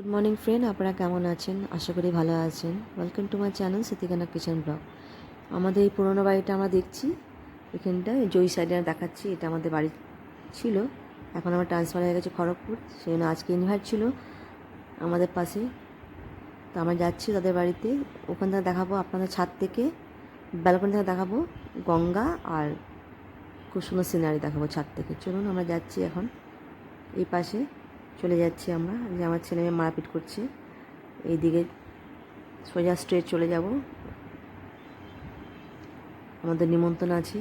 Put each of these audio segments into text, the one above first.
Good morning friend, আপনারা কেমন আছেন? আশা করি ভালো আছেন। Welcome to my channel Sitikana kitchen blog. আমাদের এই পুরোনো বাড়িটা আমরা দেখছি, এখানটায় জয়ী সাইডে দেখাচ্ছি। এটা আমাদের বাড়ি ছিল, এখন আমার ট্রান্সফার হয়ে গেছে খড়গপুর। সেই জন্য আজকে ইনভাইট ছিল আমাদের পাশে, তো আমরা যাচ্ছি তাদের বাড়িতে। ওখান থেকে দেখাবো আপনাদের ছাদ থেকে, ব্যালকনি থেকে দেখাবো গঙ্গা, আর খুব সুন্দর সিনারি দেখাবো ছাদ থেকে। চলুন আমরা যাচ্ছি এখন, এই পাশে চলে যাচ্ছি আমরা। যে আমার ছেলে মেয়ে মারপিট করছে, এইদিকে সোজা স্ট্রেট চলে যাব। আমাদের নিমন্ত্রণ আছে।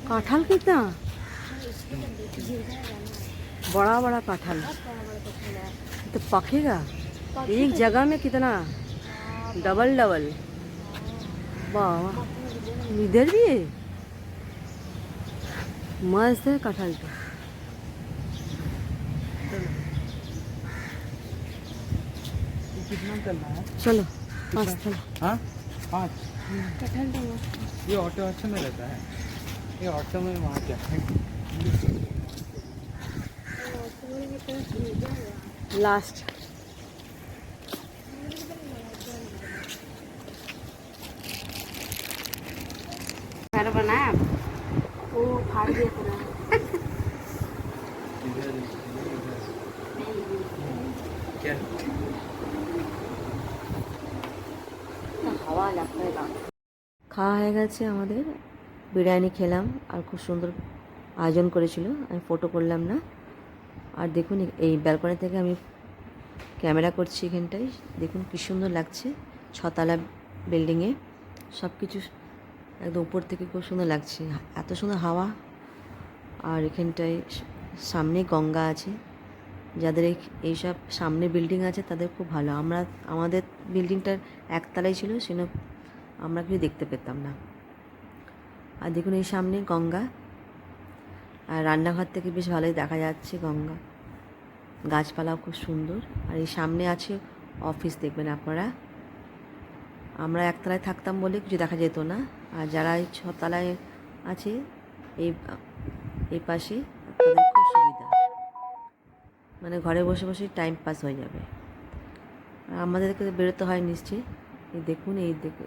कटहल कितना बड़ा बड़ा कटहल तो पकेगा एक जगह में कितना डबल डबल। वाह, इधर भी है, मस्त है कटहल तो। कितना चल रहा है? चलो पाँच चलो। हाँ 5 कटहल तो ये ऑटो अच्छा में रहता है, ये ऑटो में वहाँ क्या है? लास्ट घर बनाया वो फाड़ दिया पूरा। क्या হাওয়া লাগবে না। খাওয়া হয়ে গেছে আমাদের, বিরিয়ানি খেলাম আর খুব সুন্দর আয়োজন করেছিল। আমি ফটো করলাম না। আর দেখুন এই ব্যালকনি থেকে আমি ক্যামেরা করছি, এখানটায় দেখুন কী সুন্দর লাগছে। 6তলা বিল্ডিংয়ে সব কিছু একদম উপর থেকে খুব সুন্দর লাগছে, এত সুন্দর হাওয়া। আর এখানটায় সামনে গঙ্গা আছে। যাদের এইসব সামনে বিল্ডিং আছে তাদের খুব ভালো। আমাদের বিল্ডিংটার একতলায় ছিল, সেজন্য আমরা কিছু দেখতে পেতাম না। আর দেখুন এই সামনে গঙ্গা, আর রান্নাঘর থেকে বেশ ভালোই দেখা যাচ্ছে গঙ্গা, গাছপালাও খুব সুন্দর। আর এই সামনে আছে অফিস, দেখবেন আপনারা। আমরা একতলায় থাকতাম বলে কিছু দেখা যেত না, আর যারা এই 6তলায় আছে এই পাশে, তাদের খুব সুবিধা, মানে ঘরে বসে বসে টাইম পাস হয়ে যাবে। আর আমাদেরকে বেরোতে হয় নিশ্চয়ই। এই দেখুন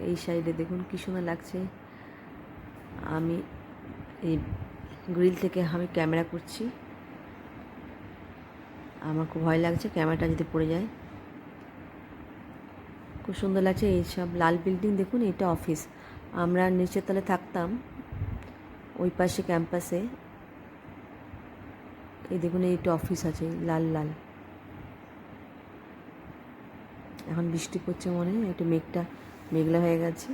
এই সাইডে দেখুন কী সুন্দর লাগছে। আমি এই গ্রিল থেকে আমি ক্যামেরা করছি, আমার খুব ভয় লাগছে ক্যামেরাটা যদি পড়ে যায়। খুব সুন্দর লাগছে এই সব লাল বিল্ডিং। দেখুন এটা অফিস, আমরা নিচের তলায় থাকতাম ওই পাশে ক্যাম্পাসে। এই দেখুন এইটা অফিস আছে লাল লাল। এখন বৃষ্টি পড়ছে মনে হয়, একটু মেঘলা হয়ে গেছে।